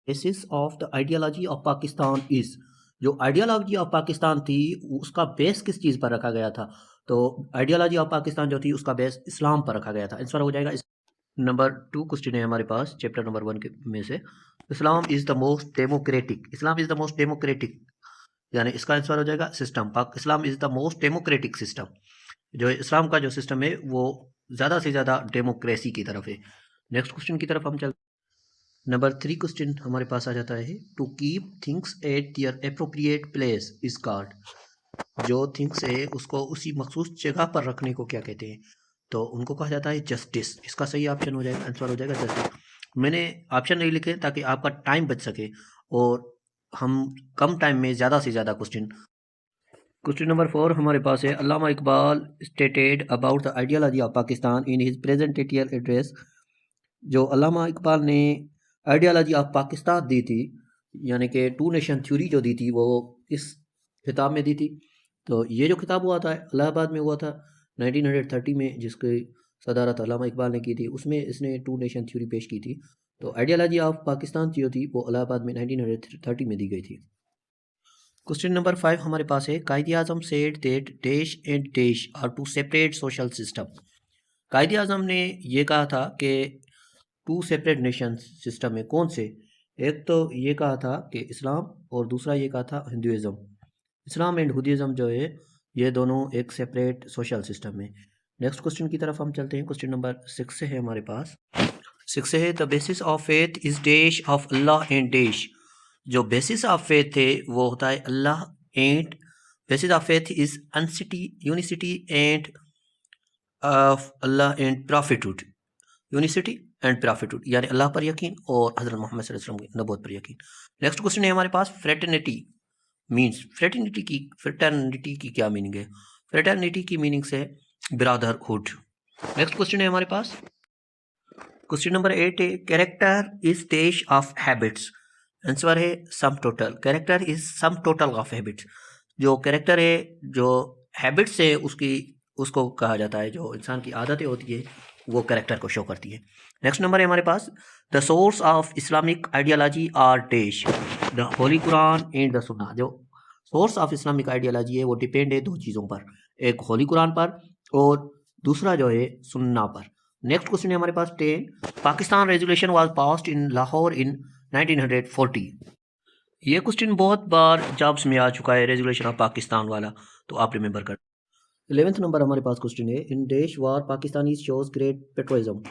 Basis of the ideology of Pakistan is, जो ideology of Pakistan थी उसका बेस किस चीज़ पर रखा गया था? तो आइडियोलॉजी ऑफ पाकिस्तान जो थी उसका बेस इस्लाम पर रखा गया था। आंसर हो जाएगा नंबर 2 क्वेश्चन है हमारे पास चैप्टर नंबर 1 के में से, Islam is the most democratic, Islam is the most democratic, यानी इसका आंसर हो जाएगा सिस्टम। पाक Islam is the most democratic system, जो इस्लाम का जो सिस्टम है वो ज़्यादा से ज़्यादा डेमोक्रेसी की तरफ है। नेक्स्ट क्वेश्चन की तरफ हम चल, नंबर 3 क्वेश्चन हमारे पास आ जाता है, to keep things at their appropriate place is called, जो थिंग्स है उसको उसी मखसूस जगह पर रखने को क्या कहते हैं? तो उनको कहा जाता है जस्टिस। इसका सही ऑप्शन हो जाएगा, आंसर हो जाएगा जस्टिस। मैंने ऑप्शन नहीं लिखे ताकि आपका टाइम बच सके और हम कम टाइम में ज़्यादा से ज़्यादा क्वेश्चन। क्वेश्चन नंबर 4 हमारे पास है, Allama Iqbal stated about the ideology of Pakistan in his presidential address, जो अल्लामा इकबाल ने आइडियोलॉजी ऑफ पाकिस्तान दी थी, यानी कि टू नेशन थ्योरी जो दी थी, वो किस खिताब में दी थी? तो ये जो खिताब हुआ था इलाहाबाद में हुआ था 1930 में, जिसकी सदारत अल्लामा इकबाल ने की थी, उसमें इसने टू नेशन थ्योरी पेश की थी। तो आइडियोलॉजी ऑफ पाकिस्तान जो थी वो इलाहाबाद में 1930 में दी गई थी। क्वेश्चन नंबर 5 हमारे पास है, Quaide Azam said that dash and dash are two separate social system, Quaide Azam ने ये कहा था कि टू सेपरेट नेशन सिस्टम है, कौन से? एक तो ये कहा था कि इस्लाम, और दूसरा ये कहा था हिंदुइज़्म। इस्लाम एंड हिंदुइज़्म जो है ये दोनों एक सेपरेट सोशल सिस्टम है। नेक्स्ट क्वेश्चन की तरफ हम चलते हैं। क्वेश्चन नंबर 6 से है हमारे पास, 6 से है, the basis of faith is dash of Allah and dash, जो बेसिस ऑफ फेथ है वो होता है Allah and, basis of faith is unicity unicity and of Allah and prophethood, unicity and prophethood, यानी अल्लाह पर यकीन और हज़रत मोहम्मद सल्लल्लाहु अलैहि वसल्लम की नबूवत पर यकीन। नेक्स्ट क्वेश्चन है हमारे पास, फ्रेटर्निटी मीन्स, फ्रेटर्निटी की क्या मीनिंग है? फ्रेटर्निटी की मीनिंग्स है ब्रदरहुड। नेक्स्ट क्वेश्चन है हमारे पास, क्वेश्चन नंबर 8 है, character is dash of habits, answer है sum total, character is sum total of habits, जो कैरेक्टर है, जो हैबिट्स है उसकी, उसको कहा जाता है, जो इंसान की आदतें होती है वो कैरेक्टर को शो करती है। नेक्स्ट नंबर है हमारे पास, the source of Islamic ideology are dash, the holy Quran and the Sunnah, जो सोर्स ऑफ इस्लामिक आइडियोलॉजी है वो डिपेंड है दो चीज़ों पर, एक होली कुरान पर और दूसरा जो है सुन्ना पर। नेक्स्ट क्वेश्चन है हमारे पास 10, Pakistan resolution was passed in Lahore in 1940, ये क्वेश्चन बहुत बार जॉब्स में आ चुका है, रेजोल्यूशन ऑफ पाकिस्तान वाला, तो आप रिमेंबर कर। 11th नंबर हमारे पास क्वेश्चन है, इन देश वार पाकिस्तानी शोज ग्रेट पेट्रोइज्म,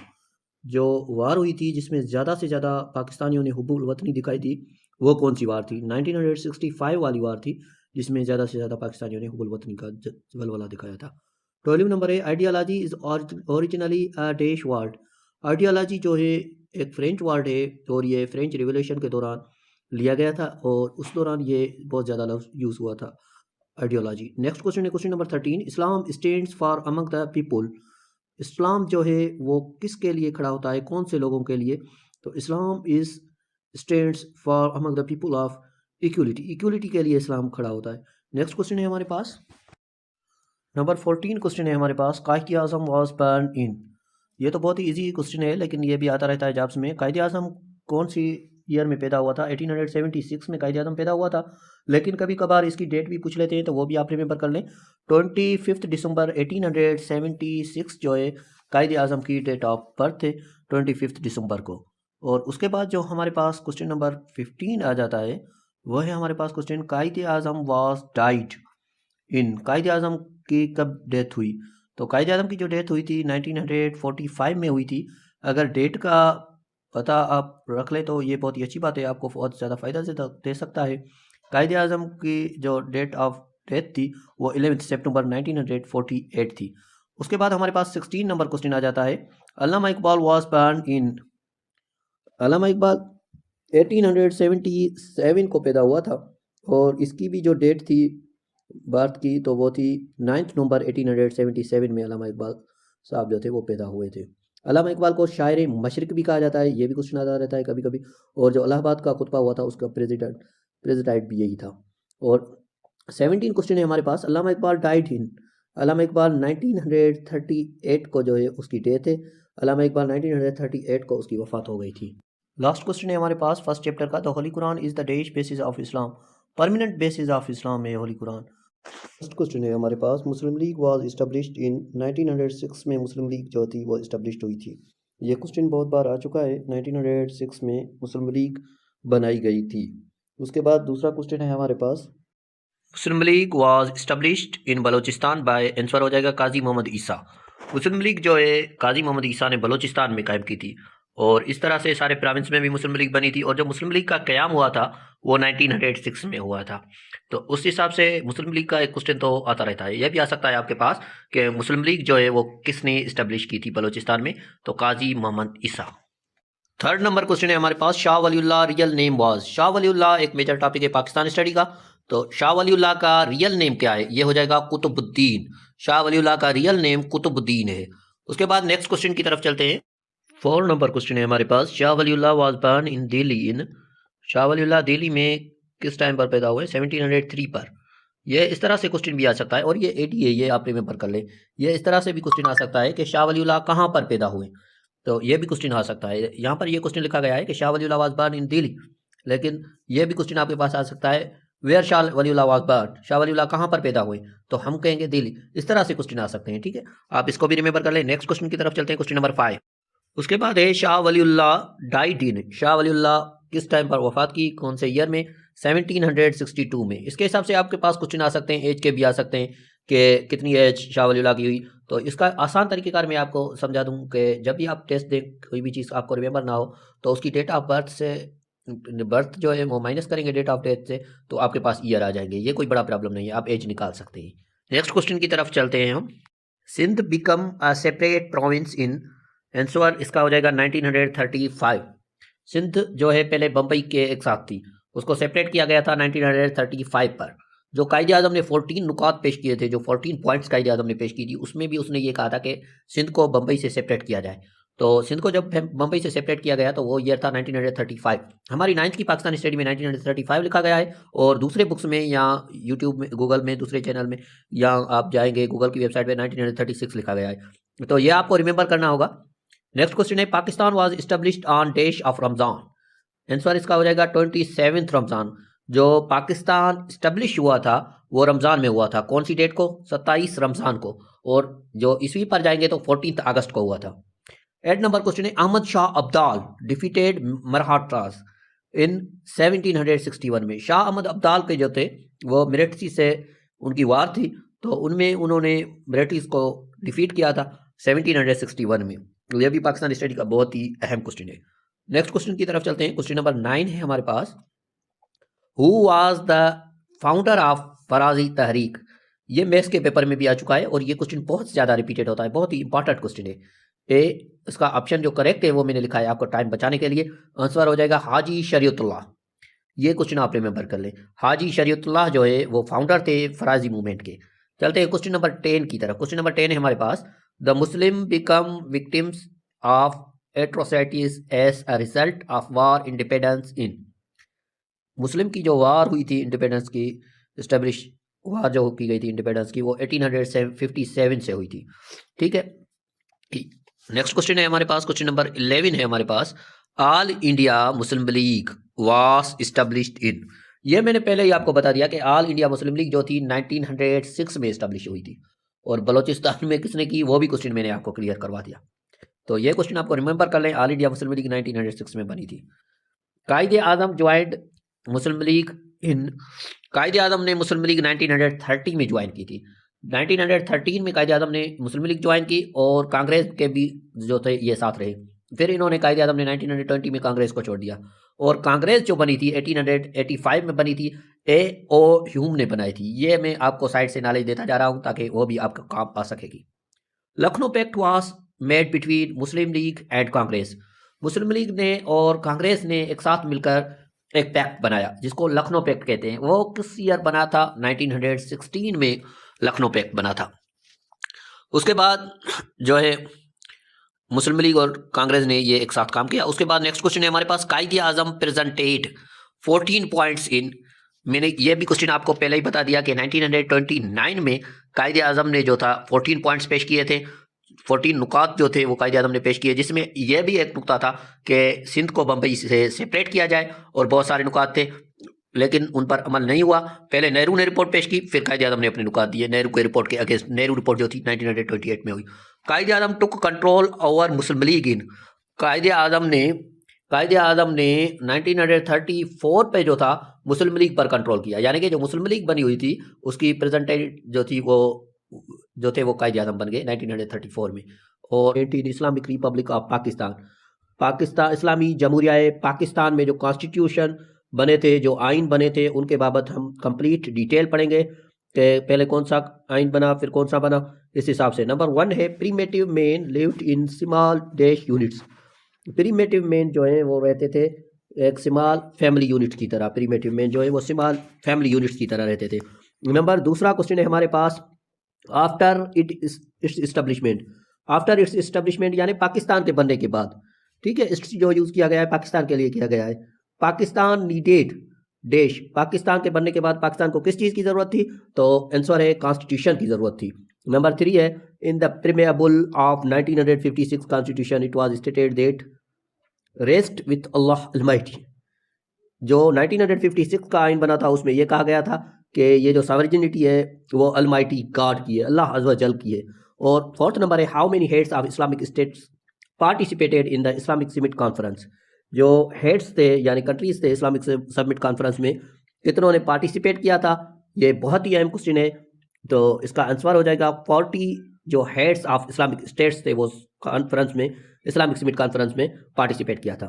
जो वार हुई थी जिसमें ज़्यादा से ज़्यादा पाकिस्तानियों ने हुब्बुल वतनी दिखाई थी, वो कौन सी वार थी? 1965 वाली वार थी जिसमें ज़्यादा से ज़्यादा पाकिस्तानियों ने हुब्बुल वतनी का वलवला दिखाया था। 12 नंबर है, ideology is originally a dash word, ideology जो है एक फ्रेंच वर्ड है और ये फ्रेंच रिवोल्यूशन के दौरान लिया गया था और उस दौरान ये बहुत ज़्यादा लफ्ज़ यूज़ हुआ था, आइडियोलॉजी। नेक्स्ट क्वेश्चन है question number 13, Islam stands for among the people, इस्लाम जो है वो किसके लिए खड़ा होता है, कौन से लोगों के लिए? तो Islam is stands for among the people of equality, equality के लिए इस्लाम खड़ा होता है। नेक्स्ट क्वेश्चन है हमारे पास नंबर 14 क्वेश्चन है हमारे पास, कायदे आज़म वाज बर्न इन, ये तो बहुत ही इजी क्वेश्चन है लेकिन ये भी आता रहता है जॉब्स में। कायदे आज़म कौन सी ईयर में पैदा हुआ था? 1876 में कायदे आज़म पैदा हुआ था, लेकिन कभी कभार इसकी डेट भी पूछ लेते हैं तो वो भी आप रिमेंबर कर लें। 25 दिसंबर 1876 जो है कायदे आज़म की डेट ऑफ बर्थ है, 25 दिसंबर को। और उसके बाद जो हमारे पास क्वेश्चन नंबर 15 आ जाता है वह है हमारे पास क्वेश्चन, कायदे आज़म वाज डाइड इन, कायदे आज़म की कब डेथ हुई? तो कायदे आज़म की जो डेथ हुई थी 1945 में हुई थी। अगर डेट का पता आप रख लें तो ये बहुत ही अच्छी बात है, आपको बहुत ज़्यादा फ़ायदा से दे सकता है। कायदे आज़म की जो डेट ऑफ डेथ थी वो 11 सितंबर 1948 थी। उसके बाद हमारे पास 16 नंबर क्वेश्चन आ जाता है, Allama Iqbal was born in, अल्लामा इकबाल 1877 को पैदा हुआ था और इसकी भी जो डेट थी बर्थ की तो वो थी 9 नवंबर 1877 में अल्लामा इकबाल साहब जो थे वो पैदा हुए थे। अल्लामा इकबाल को शायर मशरिक भी कहा जाता है, ये भी क्वेश्चन आता रहता है कभी कभी। और जो इलाहाबाद का खुतबा हुआ था उसका प्रेसिडेंट भी यही था। और 17 क्वेश्चन है हमारे पास, अल्लामा इकबाल डाइड इन, अल्लामा इकबाल 1938 को जो है उसकी डेथ है, अल्लामा इकबाल 1938 को उसकी वफ़ात हो गई थी। लास्ट क्वेश्चन है हमारे पास फर्स्ट चैप्टर का, the holy Quran is the dash basis of Islam, permanent basis of Islam है होली कुरान। फर्स्ट क्वेश्चन है हमारे पास, मुस्लिम लीग वाज इस्टेब्लिश्ड इन 1906 में मुस्लिम लीग जो थी वो इस्टेब्लिश्ड हुई थी। ये क्वेश्चन बहुत बार आ चुका है, 1906 में मुस्लिम लीग बनाई गई थी। उसके बाद दूसरा क्वेश्चन है हमारे पास, Muslim League was established in Balochistan by, answer हो जाएगा काजी मोहम्मद ईसा। मुस्लिम लीग जो है काजी मोहम्मद ईसा ने बलोचिस्तान में कायम की थी और इस तरह से सारे प्रोविंस में भी मुस्लिम लीग बनी थी। और जो मुस्लिम लीग का क़याम हुआ था वो 1906 में हुआ था। तो उस हिसाब से मुस्लिम लीग का एक क्वेश्चन तो आता रहता है। यह भी आ सकता है आपके पास कि मुस्लिम लीग जो है वो किसने इस्टेब्लिश की थी बलोचिस्तान में, तो Qazi Mohammad Isa. Third number question है हमारे पास, Shah Waliullah real name was. Shah Waliullah एक मेजर टॉपिक है पाकिस्तान स्टडी का, तो शाह वलीउल्लाह का रियल नेम क्या है, ये हो जाएगा कुतुबुद्दीन। शाह वलीउल्लाह का रियल नेम कुतुबुद्दीन है। उसके बाद नेक्स्ट क्वेश्चन की तरफ चलते हैं। 4 नंबर क्वेश्चन है हमारे पास, Shah Waliullah was born in Delhi इन, शाह वलीउल्लाह दिल्ली में किस टाइम पर पैदा हुए, 1703 पर। यह इस तरह से क्वेश्चन भी आ सकता है और ये 80 है, ये आप रिमेंबर कर ले। ये इस तरह से भी क्वेश्चन आ सकता है कि शाह वलीउल्लाह कहाँ पर पैदा हुए, तो ये भी क्वेश्चन आ सकता है। यहाँ पर ये क्वेश्चन लिखा गया है कि Shah Waliullah was born in Delhi, लेकिन ये भी क्वेश्चन आपके पास आ सकता है where Shah Waliullah was born, Shah Waliullah कहाँ पर पैदा हुए, तो हम कहेंगे दिल्ली। इस तरह से क्वेश्चन आ सकते हैं, ठीक है, आप इसको भी रिमेंबर कर लें। नेक्स्ट क्वेश्चन की तरफ चलते हैं, क्वेश्चन नंबर 5। उसके बाद है शाह वलीउल्लाह डाइड इन, शाह वलीउल्लाह किस टाइम पर वफात की, कौन से ईयर में, 1762 में। इसके हिसाब से आपके पास क्वेश्चन आ सकते हैं, एज के भी आ सकते हैं कि कितनी एज शाह वलीउल्लाह की हुई। तो इसका आसान तरीक़ेकार मैं आपको समझा दूं कि जब भी आप टेस्ट दें, कोई भी चीज़ आपको रिमेंबर ना हो तो उसकी डेट ऑफ बर्थ से, बर्थ जो है वो माइनस करेंगे डेट ऑफ डेथ से, तो आपके पास ईयर आ जाएंगे। ये कोई बड़ा प्रॉब्लम नहीं है, आप एज निकाल सकते हैं। नेक्स्ट क्वेश्चन की तरफ चलते हैं हम। Sindh became a separate province in, answer इसका हो जाएगा 1935। सिंध जो है पहले बम्बई के एक साथ थी, उसको सेपरेट किया गया था 1935 पर। जो कायदे आज़म ने 14 नुकात पेश किए थे, जो 14 पॉइंट्स कायदे आज़म ने पेश की थी, उसमें भी उसने ये कहा था कि सिंध को बम्बई से सेपरेट किया जाए। तो सिंध को जब बम्बई से सेपरेट किया गया तो वो ईयर था 1935। हमारी 9th की पाकिस्तानी स्टडी में 1935 लिखा गया है, और दूसरे बुक्स में या यूट्यूब में, गूगल में, दूसरे चैनल में, या आप जाएंगे गूगल की वेबसाइट पर 1936 लिखा गया है। तो ये आपको रिमेंबर करना होगा। नेक्स्ट क्वेश्चन है, Pakistan was established on dash of Ramzan, answer इसका हो जाएगा 27 रमज़ान। जो पाकिस्तान इस्टेब्लिश हुआ था वो रमज़ान में हुआ था, कौन सी डेट को, 27 रमज़ान को, और जो ईस्वी पर जाएंगे तो 14 अगस्त को हुआ था। 8 नंबर क्वेश्चन है, अहमद शाह अब्दाल डिफीटेड मराठास इन 1761 में। शाह अहमद अब्दाल के जो थे वो मराठी से उनकी वार थी, तो उनमें उन्होंने मराठीज को डिफीट किया था 1761 में। तो यह भी पाकिस्तान स्टडी का बहुत ही अहम क्वेश्चन है। नेक्स्ट क्वेश्चन की तरफ चलते हैं, क्वेश्चन नंबर 9 है हमारे पास, who was the founder of Faraizi Tehreek. ये मैथ्स के पेपर में भी आ चुका है और ये क्वेश्चन बहुत ज़्यादा रिपीटेड होता है, बहुत ही इंपॉर्टेंट क्वेश्चन है। ए इसका ऑप्शन जो करेक्ट है वो मैंने लिखा है आपको टाइम बचाने के लिए, आंसर हो जाएगा हाजी शरीयतुल्लाह। ये क्वेश्चन आप रिमेंबर कर लें, हाजी शरीयतुल्लाह जो है वो फाउंडर थे फराजी मूवमेंट के। चलते हैं क्वेश्चन नंबर 10 की तरफ। क्वेश्चन नंबर 10 है हमारे पास, the Muslim become victims of atrocities as a result of war independence in. Muslim की जो वार हुई थी इंडिपेंडेंस की, इस्टेब्लिश वार जो की गई थी इंडिपेंडेंस की, वो 1857 से हुई थी, ठीक है। नेक्स्ट क्वेश्चन है हमारे पास, क्वेश्चन नंबर 11 है हमारे पास, All India Muslim League was established in. ये मैंने पहले ही आपको बता दिया कि ऑल इंडिया मुस्लिम लीग जो थी 1906 में इस्टेब्लिश हुई थी, और बलोचिस्तान में किसने की वो भी क्वेश्चन मैंने आपको क्लियर करवा दिया। तो ये क्वेश्चन आपको रिमेंबर कर लें, ऑल इंडिया मुस्लिम लीग 1906 में बनी थी। कायदे आज़म ज्वाइंड मुस्लिम लीग इन, कायदे आज़म ने मुस्लिम लीग 1930 में ज्वाइन की थी। 1913 में कायदे आज़म ने मुस्लिम लीग ज्वाइन की और कांग्रेस के भी जो थे ये साथ रहे। फिर इन्होंने कायदे आज़म ने 1920 में कांग्रेस को छोड़ दिया, और कांग्रेस जो बनी थी 1885 में बनी थी, A.O. ह्यूम ने बनाई थी। ये मैं आपको साइड से नॉलेज देता जा रहा हूँ ताकि वो भी आपका काम आ सकेगी। Lucknow pact was made between Muslim League and Congress. Muslim League ने और कांग्रेस ने एक साथ मिलकर एक पैक्ट बनाया जिसको लखनऊ पैक्ट कहते हैं। वो किस ईयर बना था, 1916 में लखनऊ पैक्ट बना था। उसके बाद जो है मुस्लिम लीग और कांग्रेस ने ये एक साथ काम किया। उसके बाद नेक्स्ट क्वेश्चन है हमारे पास, कायदे आज़म प्रेजेंटेड 14 पॉइंट्स इन। मैंने ये भी क्वेश्चन आपको पहले ही बता दिया कि 1929 में कायदे आज़म ने जो था 14 पॉइंट्स पेश किए थे। 14 नुकात जो थे वो कायदे आज़म ने पेश किए, जिसमें यह भी एक नुकता था कि सिंध को बम्बई से सेपरेट किया जाए, और बहुत सारे नुकात थे लेकिन उन पर अमल नहीं हुआ। पहले नेहरू ने रिपोर्ट पेश की, फिर कायदे आज़म ने अपने नुकात दिए नेहरू के रिपोर्ट के अगेंस्ट। नेहरू रिपोर्ट जो थी 1928 में हुई। कायदे आज़म टुक कंट्रोल ओवर मुस्लिम लीग इन, कायदे आज़म ने 1934 पे जो था मुस्लिम लीग पर कंट्रोल किया, यानी कि जो मुस्लिम लीग बनी हुई थी उसकी प्रेजेंटेट जो थी जो थे वो कायदे आज़म बन गए 1934 में। और इस्लामिक रिपब्लिक ऑफ पाकिस्तान इस्लामी जमहूरिया पाकिस्तान में जो कॉन्स्टिट्यूशन बने थे, जो आइन बने थे, उनके बाबत हम कंप्लीट डिटेल पढ़ेंगे कि पहले कौन सा आइन बना फिर कौन सा बना। इस हिसाब से नंबर 1 है primitive main lived in small dash units. Primitive main जो है वो रहते थे एक स्मॉल फैमिली यूनिट की तरह, प्रीमेटिव मेन जो है वो स्मॉल फैमिली यूनिट्स की तरह रहते थे। नंबर दूसरा क्वेश्चन है हमारे पास, आफ्टर इट्स इस्टेब्लिशमेंट यानी पाकिस्तान के बनने के बाद, ठीक है, इस जो यूज़ किया गया है पाकिस्तान के लिए किया गया है। पाकिस्तान नीडेड देश, पाकिस्तान के बनने के बाद पाकिस्तान को किस चीज़ की ज़रूरत थी? तो आंसर है कॉन्स्टिट्यूशन की ज़रूरत थी। नंबर 3 है in the preamble of 1956 constitution it was stated that rest with Allah almighty. जो 1956 का आइन बना था उसमें यह कहा गया था कि ये जो सॉवरेनिटी है वो अलमाइटी गॉड की है, अल्लाह अज़्ज़ व जल की है। और 4th नंबर है how many heads of Islamic states participated in the Islamic summit conference. जो हेड्स थे यानी कंट्रीज थे इस्लामिक समिट कॉन्फ्रेंस में, कितनों ने पार्टिसिपेट किया था? ये बहुत ही अहम क्वेश्चन है। तो इसका आंसर हो जाएगा 40 जो हेड्स ऑफ इस्लामिक स्टेट्स थे वो कॉन्फ्रेंस में, इस्लामिक समिट कॉन्फ्रेंस में पार्टिसिपेट किया था।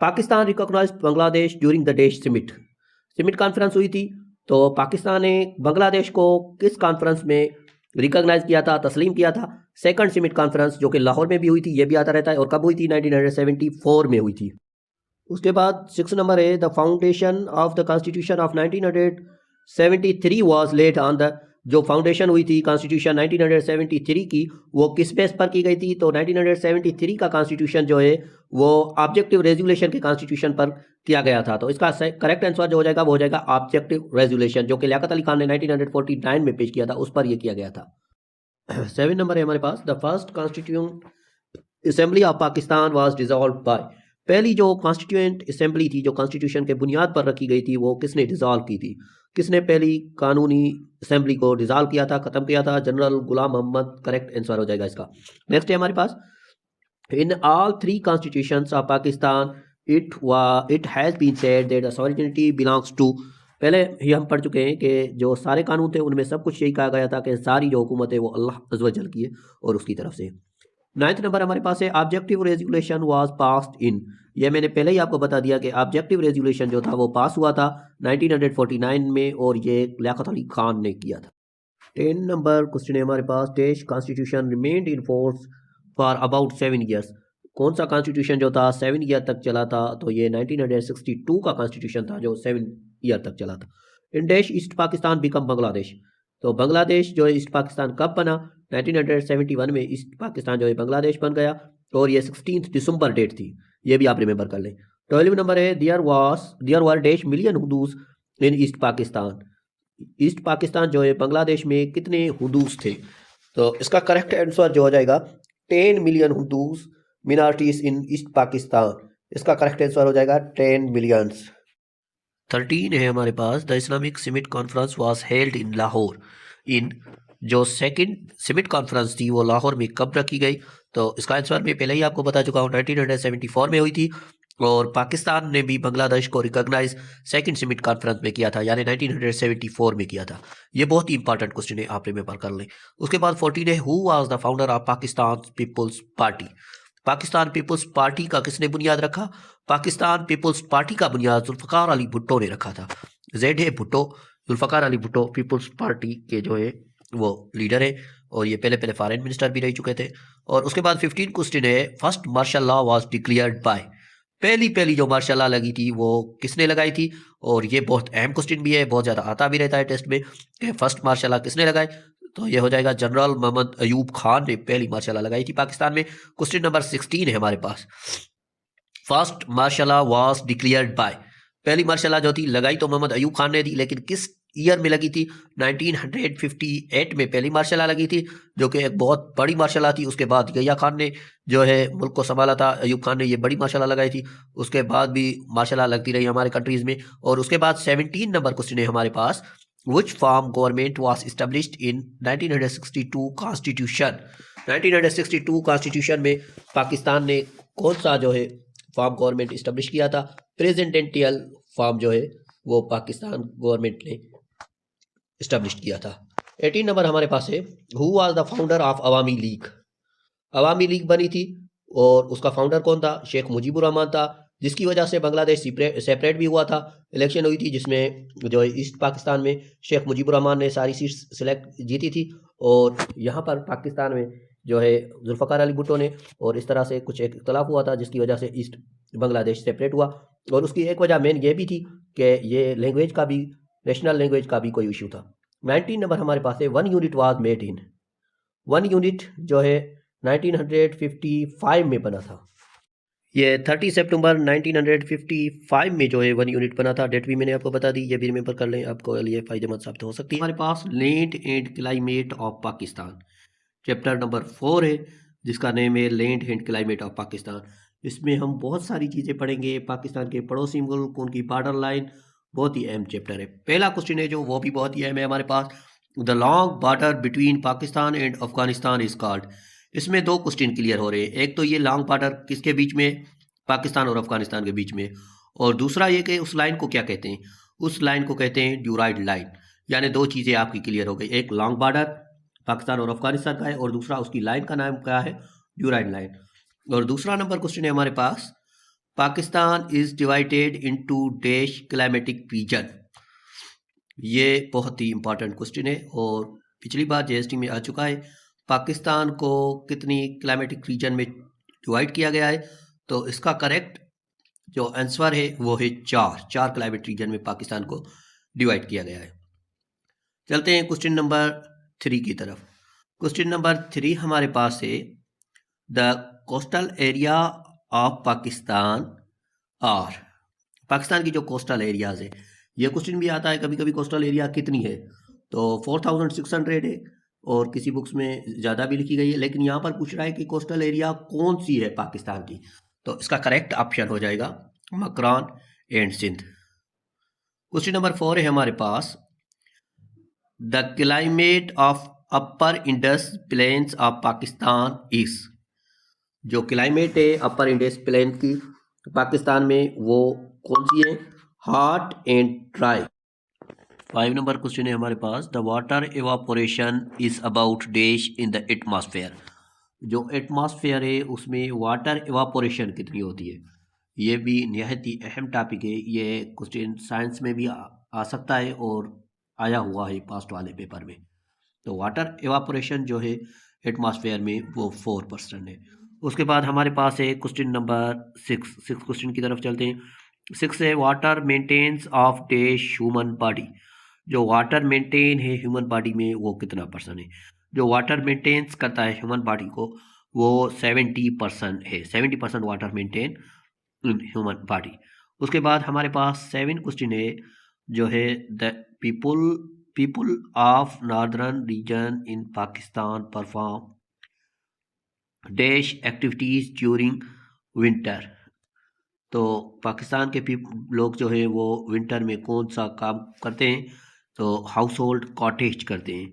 Pakistan recognised Bangladesh during the देश समिट कॉन्फ्रेंस हुई थी, तो पाकिस्तान ने बांग्लादेश को किस कॉन्फ्रेंस में रिकॉग्नाइज किया था, तस्लीम किया था? सेकंड समिट कॉन्फ्रेंस जो कि लाहौर में भी हुई थी, ये भी आता रहता है, और कब हुई थी? 1974 में हुई थी। उसके बाद 6 नंबर है the foundation of the constitution of 1973 was laid on the, जो फाउंडेशन हुई थी कॉन्स्टिट्यूशन 1973 की वो किस बेस पर की गई थी? तो 1973 का कॉन्स्टिट्यूशन जो है वो ऑब्जेक्टिव रेजोल्यूशन के कॉन्स्टिट्यूशन पर किया गया था। तो इसका करेक्ट आंसर जो हो जाएगा वो हो जाएगा ऑब्जेक्टिव रेजोल्यूशन, जो कि लियाकत अली खान ने 1949 में पेश किया था, उस पर यह किया गया था। 7 नंबर है हमारे पास the first constituent assembly of Pakistan was dissolved by. पहली जो कॉन्स्टिट्यूएंट असेंबली थी जो कॉन्स्टिट्यूशन के बुनियाद पर रखी गई थी वो किसने डिसॉल्व की थी? किसने पहली कानूनी असेंबली को डिसॉल्व किया था, खत्म किया था? General Ghulam Mohammad correct answer हो जाएगा इसका। नेक्स्ट है हमारे पास in all 3 constitutions of Pakistan it has been said that the sovereignty belongs to, पहले ही हम पढ़ चुके हैं कि जो सारे कानून थे उनमें सब कुछ यही कहा गया था कि सारी जो हुकूमत है वो अल्लाह अज़्ज़ व जल की है और उसकी तरफ से। 9th नंबर हमारे पास है ऑब्जेक्टिव रेजोल्यूशन वाज पास्ड इन, ये मैंने पहले ही आपको बता दिया कि ऑब्जेक्टिव रेजोल्यूशन जो था वो पास हुआ था 1949 में और ये लियाकत अली खान ने किया था। 10 नंबर क्वेश्चन है हमारे पास देश constitution remained in force for about 7 years. कौन सा कॉन्स्टिट्यूशन जो था 7 ईयर तक चला था? तो ये 1962 का कॉन्स्टिट्यूशन था जो 7 ईयर तक चला था। इन देश ईस्ट पाकिस्तान बिकम बांग्लादेश, तो बांग्लादेश जो है ईस्ट पाकिस्तान कब बना? 1971 में ईस्ट पाकिस्तान जो है बांग्लादेश बन गया और ये 16 दिसंबर डेट थी, ये भी आप रिमेंबर कर लें। 12 नंबर है there were dash million Hindus in East Pakistan. East Pakistan जो है बांग्लादेश में कितने हुदूस थे? तो इसका करेक्ट आंसर जो हो जाएगा 10 मिलियन हुदूस मिनॉरिटीज इन ईस्ट पाकिस्तान, इसका करेक्ट आंसर हो जाएगा 10 मिलियंस। 13 है हमारे पास the Islamic summit conference was held in Lahore in, जो सेकंड समिट कॉन्फ्रेंस थी वो लाहौर में कब रखी गई? तो इसका आंसर मैं पहले ही आपको बता चुका हूँ 1974 में हुई थी और पाकिस्तान ने भी बांग्लादेश को रिकॉग्नाइज सेकंड समिट कॉन्फ्रेंस में किया था यानी 1974 में किया था। ये बहुत ही इंपॉर्टेंट क्वेश्चन है, आप रिमेंबर कर लें। उसके बाद 14 है who was the founder of Pakistan Peoples Party. Pakistan Peoples Party का किसने बुनियाद रखा? पाकिस्तान पीपल्स पार्टी का बुनियाद जुल्फ़िकार अली भुट्टो ने रखा था। ZA Bhutto, Zulfikar Ali Bhutto Peoples Party के जो है वो लीडर है और ये पहले फॉरेन मिनिस्टर भी रह चुके थे। और उसके बाद 15 क्वेश्चन है first martial law was declared by. पहली जो मार्शल लॉ लगी थी वो किसने लगाई थी? और ये बहुत अहम क्वेश्चन भी है, बहुत ज़्यादा आता भी रहता है टेस्ट में कि फर्स्ट मार्शल लॉ किसने लगाई? तो ये हो जाएगा जनरल मोहम्मद अयूब खान ने पहली मार्शल लॉ लगाई थी पाकिस्तान में। क्वेश्चन नंबर 16 है हमारे पास first martial law was declared by. पहली मार्शल लॉ जो थी लगाई तो मोहम्मद अयूब खान ने दी, लेकिन किस ईयर में लगी थी? 1958 में पहली मार्शल लॉ लगी थी, जो कि एक बहुत बड़ी मार्शल लॉ थी। उसके बाद यहिया खान ने जो है मुल्क को संभाला था, अयूब खान ने ये बड़ी मार्शल लॉ लगाई थी। उसके बाद भी मार्शल लॉ लगती रही हमारे कंट्रीज़ में। और उसके बाद 17 नंबर क्वेश्चन है हमारे पास, which form government was established in 1962 constitution. 1962 constitution में पाकिस्तान ने कौन सा जो है फॉर्म गवर्नमेंट इस्टेब्लिश किया था? प्रेसिडेंटियल फॉर्म जो है वो पाकिस्तान गवर्नमेंट ने इस्टेब्लिश किया था। 18 नंबर हमारे पास है, who was the founder of Awami league. Awami league बनी थी और उसका फाउंडर कौन था? शेख मुजीबुर रहमान था, जिसकी वजह से बांग्लादेश सेपरेट भी हुआ था। इलेक्शन हुई थी जिसमें जो ईस्ट पाकिस्तान में शेख मुजीबुर रहमान ने सारी सीट सिलेक्ट जीती थी, और यहाँ पर पाकिस्तान में जो है जुल्फ़िकार अली भुट्टो ने, और इस तरह से कुछ एक इख्तलाफ हुआ था जिसकी वजह से ईस्ट बांग्लादेश सेपरेट हुआ। और उसकी एक वजह मेन ये भी थी कि ये लैंग्वेज का भी, नेशनल लैंग्वेज का भी कोई इशू था। 19 नंबर हमारे पास है, 1 unit was made in. 1 unit जो है 1955 में बना था। ये 30 सितंबर 1955 में जो है 1 यूनिट बना था। डेट भी मैंने आपको बता दी, ये भी रिमेंबर कर लें, आपको ये फ़ायदेमंद साबित हो सकती है। हमारे पास land and climate of Pakistan chapter number 4 है, जिसका नेम है land and climate of Pakistan. इसमें हम बहुत सारी चीज़ें पढ़ेंगे, पाकिस्तान के पड़ोसी मुल्क, उनकी बॉर्डर लाइन, बहुत ही अहम चैप्टर है। पहला क्वेश्चन है जो, वो भी बहुत ही अहम है हमारे पास, the long border between Pakistan and Afghanistan is called. इसमें दो क्वेश्चन क्लियर हो रहे हैं। एक तो ये लॉन्ग बॉर्डर किसके बीच में? पाकिस्तान और अफगानिस्तान के बीच में। और दूसरा ये कि उस लाइन को क्या कहते हैं? उस लाइन को कहते हैं ड्यूराइड लाइन। यानी दो चीज़ें आपकी क्लियर हो गई, एक लॉन्ग बॉर्डर पाकिस्तान और अफगानिस्तान का है, और दूसरा उसकी लाइन का नाम क्या है? Durand line. और दूसरा नंबर क्वेश्चन है हमारे पास, Pakistan is divided into dash climatic region. ये बहुत ही इंपॉर्टेंट क्वेश्चन है और पिछली बार जीएसटी में आ चुका है। पाकिस्तान को कितनी क्लाइमेटिक रीजन में डिवाइड किया गया है? तो इसका करेक्ट जो आंसर है वो है चार क्लाइमेट रीजन में पाकिस्तान को डिवाइड किया गया है। चलते हैं क्वेश्चन नंबर 3 की तरफ। क्वेश्चन नंबर 3 हमारे पास है, the coastal area of Pakistan are. Pakistan की जो कोस्टल एरियाज है, ये क्वेश्चन भी आता है कभी कभी, कोस्टल एरिया कितनी है? तो 4600 है, और किसी बुक्स में ज़्यादा भी लिखी गई है, लेकिन यहाँ पर पूछ रहा है कि कोस्टल एरिया कौन सी है पाकिस्तान की। तो इसका करेक्ट ऑप्शन हो जाएगा Makran and Sindh. Question number 4 है हमारे पास, the climate of upper Indus plains of Pakistan is. जो क्लाइमेट है अपर इंडस प्लेन की पाकिस्तान में, वो कौन सी है? Hot and dry. 5 नंबर क्वेश्चन है हमारे पास, the water evaporation is about dash in the atmosphere. जो एटमॉस्फेयर है उसमें वाटर एवापोरेशन कितनी होती है? ये भी निहायत ही अहम टॉपिक है। ये क्वेश्चन साइंस में भी आ सकता है और आया हुआ है पास्ट वाले पेपर में। तो वाटर एवापोरेशन जो है एटमॉस्फेयर में वो 4% है। उसके बाद हमारे पास है क्वेश्चन नंबर 6 क्वेश्चन की तरफ चलते हैं। 6 है, water maintenance of dash human body. जो वाटर मेंटेन है ह्यूमन बॉडी में वो कितना % है? जो वाटर मेंटेन्स करता है ह्यूमन बॉडी को वो 70% है। 70% water maintain in human body. उसके बाद हमारे पास 7 क्वेश्चन है जो है, the people of northern region in Pakistan perform dash activities during winter. तो पाकिस्तान के लोग जो है वो विंटर में कौन सा काम करते हैं? तो हाउस होल्ड कॉटेज करते हैं।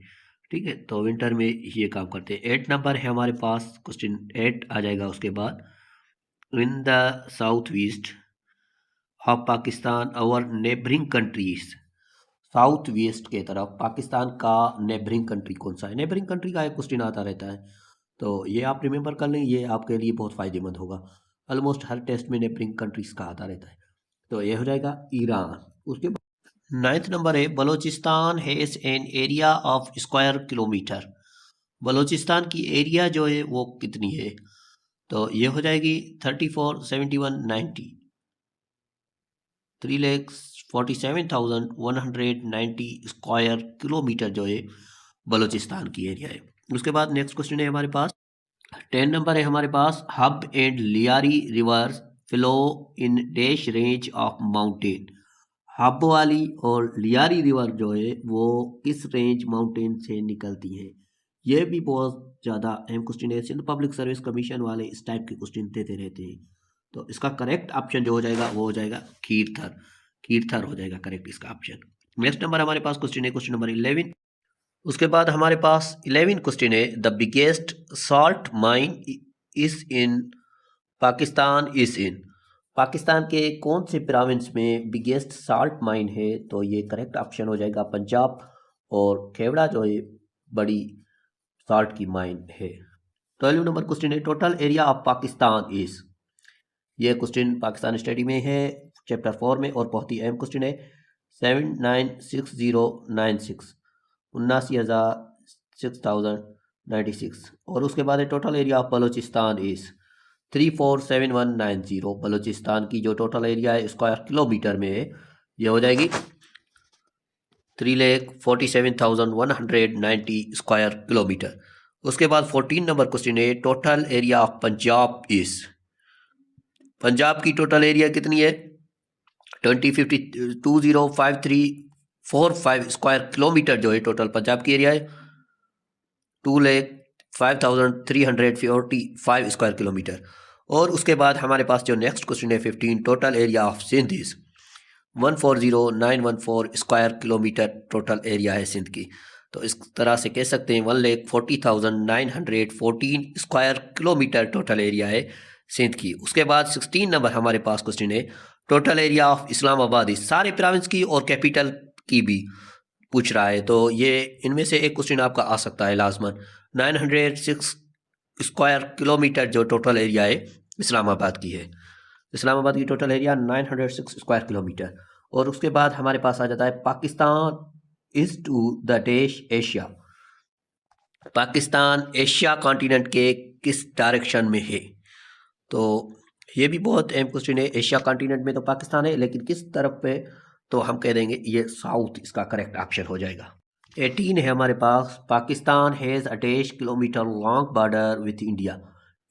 ठीक है, तो विंटर में ये काम करते हैं। 8 नंबर है हमारे पास, क्वेश्चन 8 आ जाएगा उसके बाद, in the south east of Pakistan our neighbouring countries. South west के तरफ पाकिस्तान का नेबरिंग कंट्री कौन सा है? नेबरिंग कंट्री का एक क्वेश्चन आता रहता है, तो ये आप रिमेंबर कर लें, ये आपके लिए बहुत फ़ायदेमंद होगा। ऑलमोस्ट हर टेस्ट में नेबरिंग कंट्रीज का आता रहता है, तो ये हो जाएगा ईरान। उसके बाद 9th नंबर है, Balochistan has an area of square kilometre. Balochistan की एरिया जो है वो कितनी है? तो ये हो जाएगी 347190, 3,47,190 स्क्वायर किलोमीटर जो है बलूचिस्तान की एरिया है। उसके बाद नेक्स्ट क्वेश्चन है हमारे पास, 10 नंबर है हमारे पास, Hub and Lyari rivers flow in dash range of mountain. हाबो वाली और लियारी रिवर जो है वो किस रेंज माउंटेन से निकलती हैं? ये भी बहुत ज़्यादा अहम क्वेश्चन है। सिंध पब्लिक सर्विस कमीशन वाले इस टाइप के क्वेश्चन देते रहते हैं। तो इसका करेक्ट ऑप्शन जो हो जाएगा वो हो जाएगा खीरथर। खीरथर हो जाएगा करेक्ट इसका ऑप्शन। नेक्स्ट नंबर हमारे पास क्वेश्चन है क्वेश्चन नंबर 11। उसके बाद हमारे पास 11 क्वेश्चन है, the biggest salt mine is in Pakistan is in. Pakistan के कौन से प्रोविंस में बिगेस्ट साल्ट माइन है? तो ये करेक्ट ऑप्शन हो जाएगा पंजाब। और खेवड़ा जो है बड़ी साल्ट की माइन है। 12 नंबर क्वेश्चन है, total area of Pakistan is. ये क्वेश्चन पाकिस्तान स्टडी में है चैप्टर 4 में और बहुत ही अहम क्वेश्चन है। 796096 79,6096। और उसके बाद है total area of Balochistan is 347190। Balochistan की जो टोटल एरिया है स्क्वायर किलोमीटर में है ये हो जाएगी 3,47,190 स्क्वायर किलोमीटर। उसके बाद 14 नंबर क्वेश्चन है, total area of Punjab is. Punjab की टोटल एरिया कितनी है? 205345 स्क्वायर किलोमीटर जो है टोटल पंजाब की एरिया है। 2,05,345 स्क्वायर किलोमीटर। और उसके बाद हमारे पास जो नेक्स्ट क्वेश्चन है 15, total area of Sindh is 140,914 square kilometre total area है सिंध की। तो इस तरह से कह सकते हैं 1,40,914 स्क्वायर किलोमीटर टोटल एरिया है सिंध की। उसके बाद 16 नंबर हमारे पास क्वेश्चन है, total area of Islamabad is. सारे प्रोविंस की और कैपिटल की भी पूछ रहा है। तो ये इनमें से एक क्वेश्चन आपका आ सकता है लाजमन। 906 स्क्वायर किलोमीटर जो टोटल एरिया है इस्लामाबाद की है। इस्लामाबाद की टोटल एरिया 906 स्क्वायर किलोमीटर। और उसके बाद हमारे पास आ जाता है पाकिस्तान इज टू द देश एशिया। पाकिस्तान एशिया कॉन्टिनेंट के किस डायरेक्शन में है? तो ये भी बहुत अहम क्वेश्चन है। एशिया कॉन्टिनेंट में तो पाकिस्तान है लेकिन किस तरफ पे? तो हम कह देंगे ये साउथ इसका करेक्ट ऑप्शन हो जाएगा। 18 है हमारे पास, Pakistan has attach kilometer long border with India.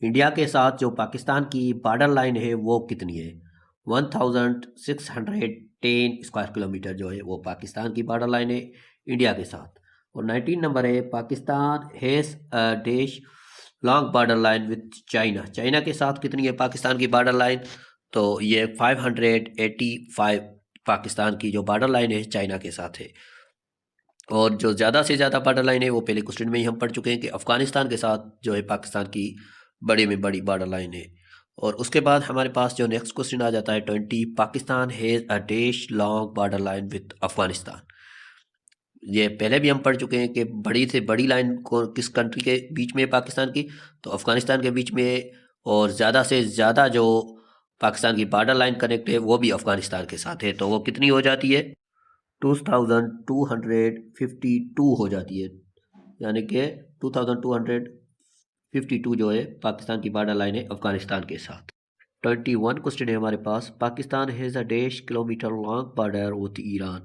India के साथ जो पाकिस्तान की बॉर्डर लाइन है वो कितनी है? 1610 स्क्वायर किलोमीटर जो है वो पाकिस्तान की बॉर्डर लाइन है इंडिया के साथ। और 19 नंबर है, Pakistan has a dash long border line with China. China के साथ कितनी है पाकिस्तान की बॉर्डर लाइन? तो ये 585 पाकिस्तान की जो बॉर्डर लाइन है चाइना के साथ है। और जो ज़्यादा से ज़्यादा बॉर्डर लाइन है वो पहले क्वेश्चन में ही हम पढ़ चुके हैं कि अफ़गानिस्तान के साथ जो है पाकिस्तान की बड़ी में बड़ी बॉर्डर लाइन है। और उसके बाद हमारे पास जो नेक्स्ट क्वेश्चन आ जाता है 20, Pakistan has a dash long border line with Afghanistan. ये पहले भी हम पढ़ चुके हैं कि बड़ी से बड़ी लाइन को किस कंट्री के बीच में है पाकिस्तान की? तो अफ़गानिस्तान के बीच में। और ज़्यादा से ज़्यादा जो पाकिस्तान की बॉर्डर लाइन कनेक्ट है वो भी अफ़गानिस्तान के साथ है। तो वो कितनी हो जाती है? 2252 हो जाती है। यानी कि 2252 जो है पाकिस्तान की बॉर्डर लाइन है अफ़गानिस्तान के साथ। 21 क्वेश्चन है हमारे पास, Pakistan has a dash kilometer long border with Iran.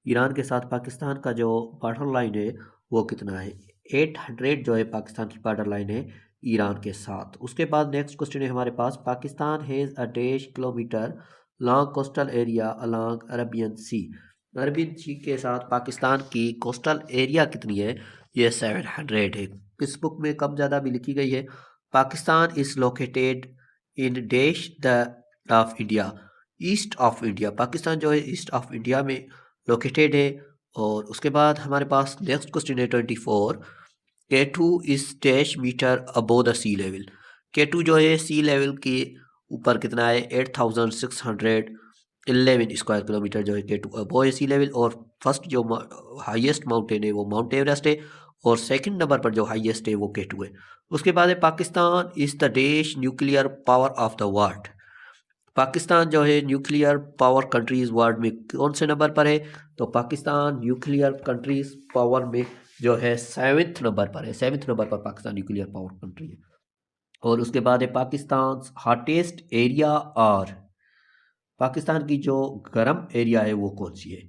Iran के साथ पाकिस्तान का जो बॉर्डर लाइन है वो कितना है? 800 जो है पाकिस्तान की बॉर्डर लाइन है ईरान के साथ। उसके बाद नेक्स्ट क्वेश्चन है हमारे पास, Pakistan has a dash kilometer long coastal area along Arabian Sea. Arabian Sea के साथ पाकिस्तान की कोस्टल एरिया कितनी है? ये 700 है। इस बुक में कम ज़्यादा भी लिखी गई है। Pakistan is located in dash the of India, east of India. Pakistan जो है ईस्ट ऑफ इंडिया में लोकेटेड है। और उसके बाद हमारे पास नेक्स्ट क्वेश्चन है 24, K2 is dash metre above the sea level. K2 जो है सी लेवल के ऊपर कितना है? 8611 स्क्वायर किलोमीटर जो है K2 अबो है सी लेवल। और फर्स्ट जो हाईएस्ट माउंटेन है वो माउंट एवरेस्ट है। और सेकंड नंबर पर जो हाईएस्ट है वो K2 है। उसके बाद है पाकिस्तान इज द देश nuclear power of the world. Pakistan जो है न्यूक्लियर पावर कंट्रीज वर्ल्ड में कौन से नंबर पर है? तो पाकिस्तान न्यूक्लियर कंट्रीज पावर में जो है 7th नंबर पर है। 7th नंबर पर पाकिस्तान न्यूक्लियर पावर कंट्री है। और उसके बाद है पाकिस्तान हॉटेस्ट एरिया। और पाकिस्तान की जो गर्म एरिया है वो कौन सी है?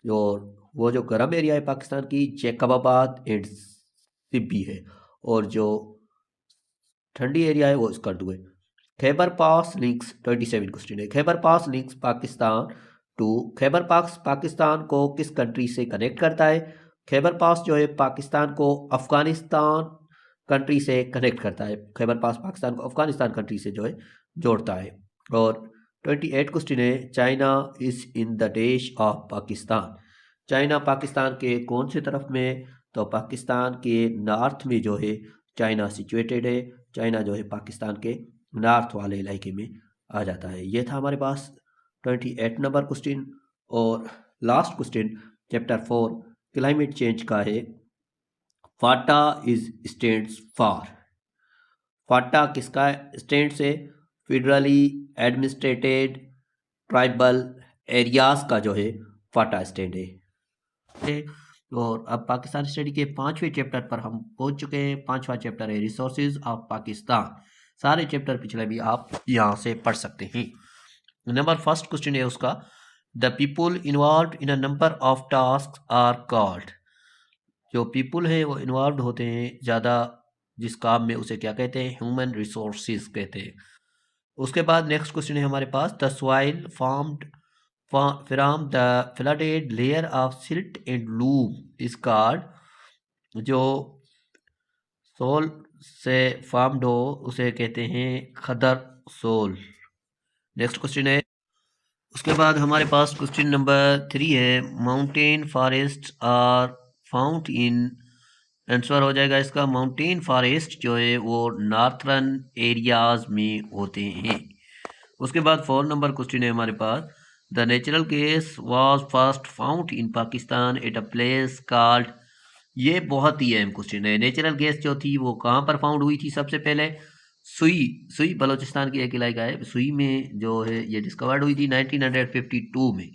और वो जो गर्म एरिया है पाकिस्तान की जैकबाबाद एंड सिब्बी है। और जो ठंडी एरिया है वो स्कर्दू है। खैबर पास लिंक्स 27 क्वेश्चन है, खैबर पास लिंक्स पाकिस्तान टू, खैबर पास पाकिस्तान को किस कंट्री से कनेक्ट करता है? खैबर पास जो है पाकिस्तान को अफगानिस्तान कंट्री से कनेक्ट करता है। खैबर पास पाकिस्तान को अफगानिस्तान कंट्री से जो है जोड़ता है। और 28 क्वेश्चन है, चाइना इज इन द देश ऑफ पाकिस्तान। चाइना पाकिस्तान के कौन से तरफ में? तो पाकिस्तान के नॉर्थ में जो है चाइना सिचुएटेड है। चाइना जो है पाकिस्तान के नॉर्थ वाले इलाके में आ जाता है। ये था हमारे पास 28 नंबर क्वेश्चन। और last question chapter 4 climate change का है। फाटा इज स्टैंड्स फॉर। फाटा किसका स्टैंड है? फेडरली एडमिनिस्ट्रेटेड ट्राइबल एरियाज का जो है फाटा स्टैंड है। और अब पाकिस्तान स्टडी के 5वें चैप्टर पर हम पहुंच चुके हैं। 5वां चैप्टर है रिसोर्सेज ऑफ पाकिस्तान। सारे चैप्टर पिछले भी आप यहाँ से पढ़ सकते हैं। नंबर फर्स्ट क्वेश्चन है उसका, the people involve in a number of task are called. जो पीपुल है वो इन्वॉल्व होते हैं ज़्यादा जिस काम में, उसे क्या कहते हैं? ह्यूमन रिसोर्सेज कहते हैं। उसके बाद नेक्स्ट क्वेश्चन है हमारे पास, the soil formed from the flooded layer of silt and loam is called. जो सोल से फॉर्म्ड हो उसे कहते हैं खदर सोल। नेक्स्ट क्वेश्चन है उसके बाद हमारे पास क्वेश्चन नंबर 3 है, mountain forest are found in. Answer हो जाएगा इसका, माउंटेन फॉरेस्ट जो है वो नॉर्थर्न एरियाज में होते हैं। उसके बाद 4 नंबर क्वेश्चन है हमारे पास, the natural gas was first found in Pakistan at a place called. ये बहुत ही अहम क्वेश्चन है। नेचुरल गैस जो थी वो कहाँ पर फाउंड हुई थी? सबसे पहले सुई बलोचिस्तान की एक इलाका है, सुई में जो है ये डिस्कवर्ड हुई थी 1952 में।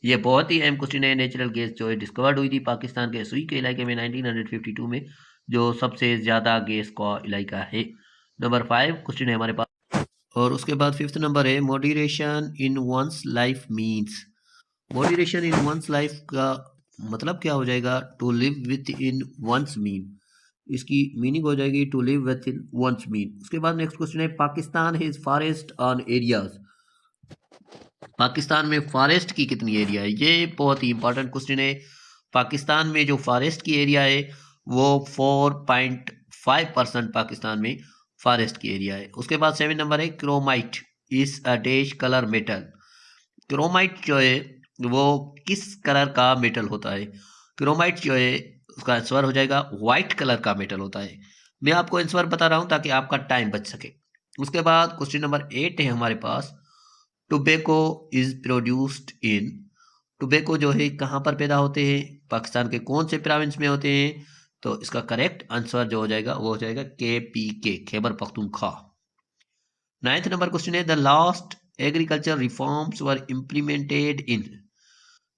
ये बहुत ही अहम क्वेश्चन है। नेचुरल गैस जो है डिस्कवर्ड हुई थी पाकिस्तान के सुई के इलाके में 1952 में, जो सबसे ज़्यादा गैस का इलाका है। नंबर 5 क्वेश्चन है हमारे पास। और उसके बाद 5th नंबर है, moderation in one's life means. Moderation in one's life का मतलब क्या हो जाएगा? To live with in one's mean. इसकी मीनिंग हो जाएगी to live with in one's mean. उसके बाद नेक्स्ट क्वेश्चन है, Pakistan has forest on areas. Pakistan में फॉरेस्ट की कितनी एरिया है? ये बहुत ही इंपॉर्टेंट क्वेश्चन है। पाकिस्तान में जो फॉरेस्ट की एरिया है वो 4.5% पाकिस्तान में फॉरेस्ट की एरिया है। उसके बाद 7 नंबर है, chromite is a dash colour metal. Chromite जो है वो किस कलर का मेटल होता है? क्रोमाइट जो है उसका आंसर हो जाएगा व्हाइट कलर का मेटल होता है। मैं आपको आंसर बता रहा हूं ताकि आपका टाइम बच सके। उसके बाद क्वेश्चन नंबर 8 है हमारे पास, tobacco is produced in. Tobacco जो है कहाँ पर पैदा होते हैं? पाकिस्तान के कौन से प्रोविंस में होते हैं? तो इसका करेक्ट आंसर जो हो जाएगा वो हो जाएगा KPK, Khyber Pakhtunkhwa. 9th number question है, the last agriculture reforms were implemented in.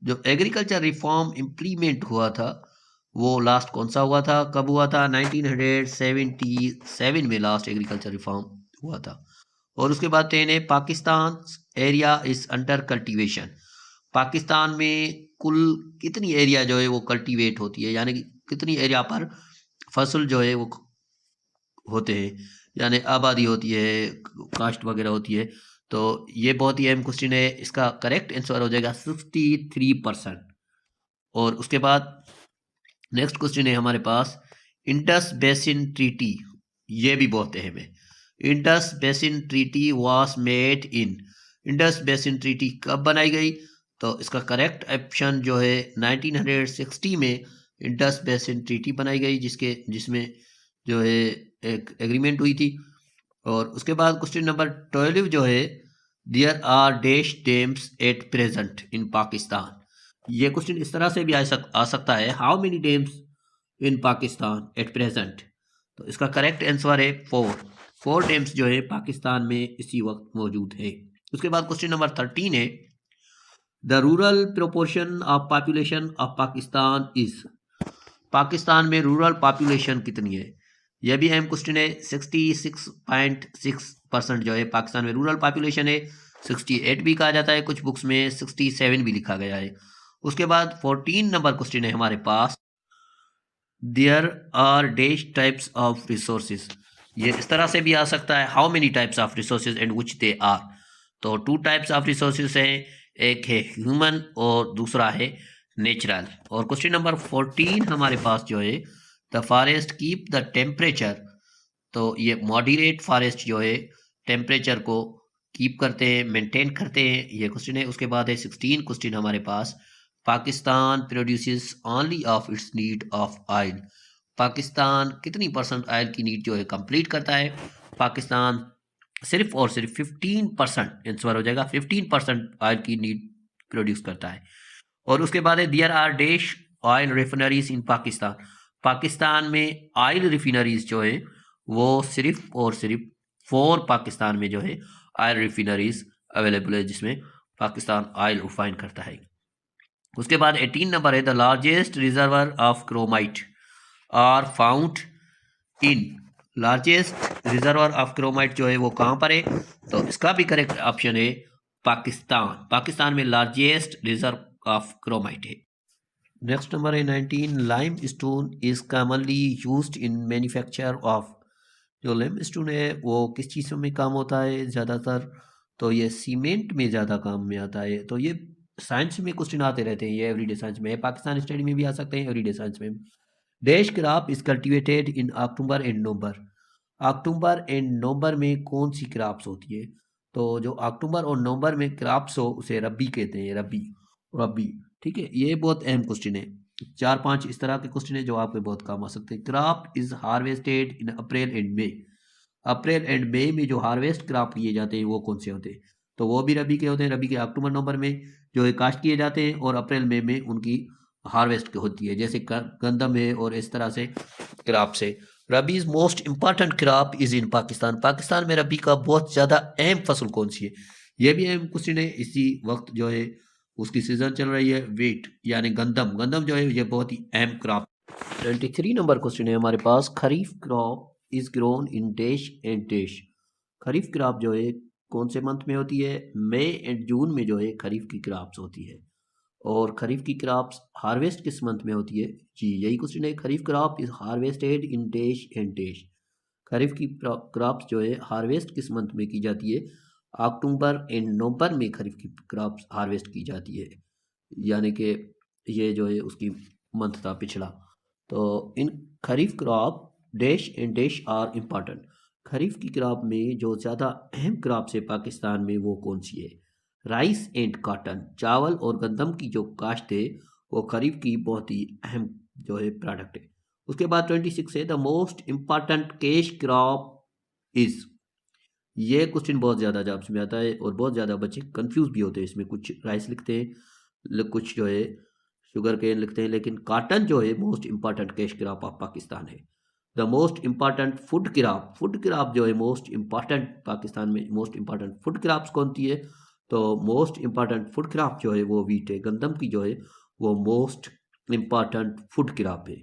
जो एग्रीकल्चर रिफॉर्म इम्प्लीमेंट हुआ था वो लास्ट कौन सा हुआ था? कब हुआ था? 1977 में लास्ट एग्रीकल्चर रिफॉर्म हुआ था। और उसके बाद 10 है, Pakistan area is under cultivation. Pakistan में कुल कितनी एरिया जो है वो कल्टीवेट होती है, यानी कि कितनी एरिया पर फसल जो है वो होते हैं, यानी आबादी होती है, कास्ट वगैरह होती है। तो ये बहुत ही अहम क्वेश्चन है। इसका करेक्ट आंसर हो जाएगा 63%। और उसके बाद नेक्स्ट क्वेश्चन है हमारे पास, इंडस बेसिन ट्रीटी। ये भी बहुत अहम है। Indus basin treaty was made in. Indus basin treaty कब बनाई गई? तो इसका करेक्ट ऑप्शन जो है 1960 में इंडस बेसिन ट्रीटी बनाई गई, जिसमें जो है एक एग्रीमेंट हुई थी। और उसके बाद क्वेश्चन नंबर 12 जो है, there are dash dams at present in Pakistan. ये क्वेश्चन इस तरह से भी आ सकता है, how many dams in Pakistan at present. तो इसका करेक्ट आंसर है 4 डैम्स जो है पाकिस्तान में इसी वक्त मौजूद है। उसके बाद क्वेश्चन नंबर 13 है, the rural proportion of population of Pakistan is. Pakistan में रूरल पॉपुलेशन कितनी है? यह भी अहम क्वेश्चन है। 66.6% जो है पाकिस्तान में रूरल पॉपुलेशन है। 68 भी कहा जाता है, कुछ बुक्स में 67 भी लिखा गया है। उसके बाद 14 नंबर क्वेश्चन है हमारे पास, there are dash types of resources. ये इस तरह से भी आ सकता है, how many types of resources and which they are. तो 2 टाइप्स ऑफ रिसोर्सेज हैं, एक है ह्यूमन और दूसरा है नेचुरल। और क्वेश्चन नंबर 14 हमारे पास जो है, the forest keep the temperature, तो ये मॉडरेट फॉरेस्ट जो है टेम्परेचर को कीप करते हैं, मेंटेन करते हैं, ये क्वेश्चन है। उसके बाद है 16 क्वेश्चन हमारे पास, Pakistan produces only of its need of oil, Pakistan कितनी परसेंट ऑयल की नीड जो है कंप्लीट करता है? पाकिस्तान सिर्फ और सिर्फ 15% आंसर हो जाएगा, 15% ऑयल की नीड प्रोड्यूस करता है। और उसके बाद है there are dash oil refineries in Pakistan, Pakistan में ऑयल रिफाइनरीज जो है वो सिर्फ और सिर्फ 4 पाकिस्तान में जो है ऑयल रिफाइनरीज अवेलेबल है जिसमें पाकिस्तान ऑयल रिफाइन करता है। उसके बाद 18 नंबर है, the largest reservoir of chromite are found in, largest reservoir of chromite जो है वो कहाँ पर है? तो इसका भी करेक्ट ऑप्शन है पाकिस्तान, पाकिस्तान में लार्जेस्ट रिजर्व ऑफ क्रोमाइट है। नेक्स्ट नंबर है 19, lime stone is commonly used in manufacture of, जो लाइम स्टोन है वो किस चीज़ों में काम होता है ज़्यादातर? तो ये सीमेंट में ज़्यादा काम में आता है। तो ये साइंस में क्वेश्चन आते रहते हैं, ये एवरीडे साइंस में, पाकिस्तान स्टडी में भी आ सकते हैं, एवरीडे साइंस में। Dash crop is cultivated in October and November, October and November में कौन सी क्रॉप्स होती है? तो जो अक्टूबर और नवंबर में क्रॉप्स हो उसे रबी कहते हैं, रबी, रबी। ठीक है, ये बहुत अहम क्वेश्चन है। 4-5 इस तरह के क्वेश्चन है जो आपके बहुत काम आ सकते हैं। Crop is harvested in April and May, April and May में जो हार्वेस्ट क्रॉप किए जाते हैं वो कौन से होते हैं? तो वो भी रबी के होते हैं, रबी के अक्टूबर नवंबर में जो है काश्त किए जाते हैं और अप्रैल मई में उनकी हार्वेस्ट होती है, जैसे गंदम है और इस तरह से क्रॉप से। Rabi is most important crop is in Pakistan, Pakistan में रबी का बहुत ज़्यादा अहम फसल कौन सी है? ये भी अहम क्वेश्चन है। इसी वक्त जो है उसकी सीजन चल रही है वेट, यानी गंदम, गंदम जो है ये बहुत ही अहम क्रॉप। 23 नंबर क्वेश्चन है हमारे पास, kharif crop is grown in dash and dash, kharif crop जो है कौन से मंथ में होती है? मई एंड जून में जो है खरीफ की क्रॉप्स होती है। और खरीफ की क्रॉप्स हार्वेस्ट किस मंथ में होती है? जी यही क्वेश्चन है, kharif crop is harvested in dash and dash, kharif की क्रॉप्स जो है हार्वेस्ट किस मंथ में की जाती है? अक्टूबर एंड नवंबर में खरीफ की क्रॉप्स हार्वेस्ट की जाती है, यानी कि ये जो है उसकी मंथ था पिछला। तो in kharif crop dash and dash are important, kharif की क्रॉप में जो ज़्यादा अहम क्रॉप्स है पाकिस्तान में वो कौन सी है? राइस एंड कॉटन, चावल और गंदम की जो काश्त है वो खरीफ की बहुत ही अहम जो है प्रोडक्ट है। उसके बाद 26 है, the most important cash crop is, ये क्वेश्चन बहुत ज़्यादा जॉब्स में आता है और बहुत ज़्यादा बच्चे कंफ्यूज भी होते हैं इसमें, कुछ राइस लिखते हैं, कुछ जो है शुगर केन लिखते हैं, लेकिन कॉटन जो है most important cash crop of Pakistan है। The most important food crop, food crop जो है मोस्ट इम्पॉर्टेंट पाकिस्तान में मोस्ट इम्पॉर्टेंट फूड क्रॉप्स कौन सी है? तो मोस्ट इम्पॉर्टेंट फूड क्रॉप जो है वो वीट है, गंदम की जो है वो मोस्ट इम्पॉर्टेंट फूड क्रॉप है।